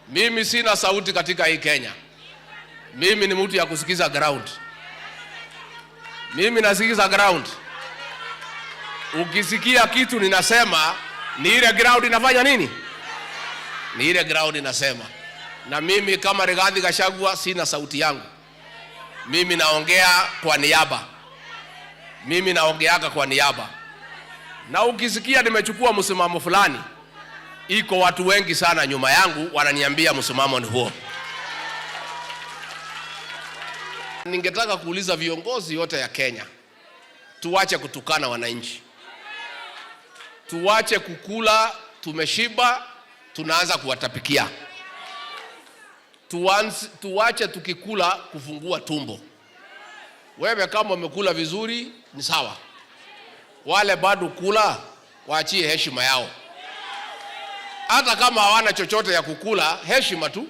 Mimi sina sauti katika hii Kenya. Mimi ni mtu ya kusikiza ground. Mimi nasikiza ground. Ukisikia kitu ninasema, ni ile ground inafanya nini? Ni ile ground inasema. Na mimi kama Rigathi Gachagua sina sauti yangu. Mimi naongea kwa niaba. Mimi naongeaga kwa niaba. Na ukisikia nimechukua msimamo fulani, iko watu wengi sana nyuma yangu wananiambia msimamo ni huo. Ningetaka kuuliza viongozi yote ya Kenya, tuache kutukana wananchi. Tuache kukula tumeshiba tunaanza kuwatapikia. Tuache tukikula kufungua tumbo. Wewe kama umekula vizuri ni sawa. Wale bado kula waachie heshima yao. Hata kama hawana chochote ya kukula, heshima tu.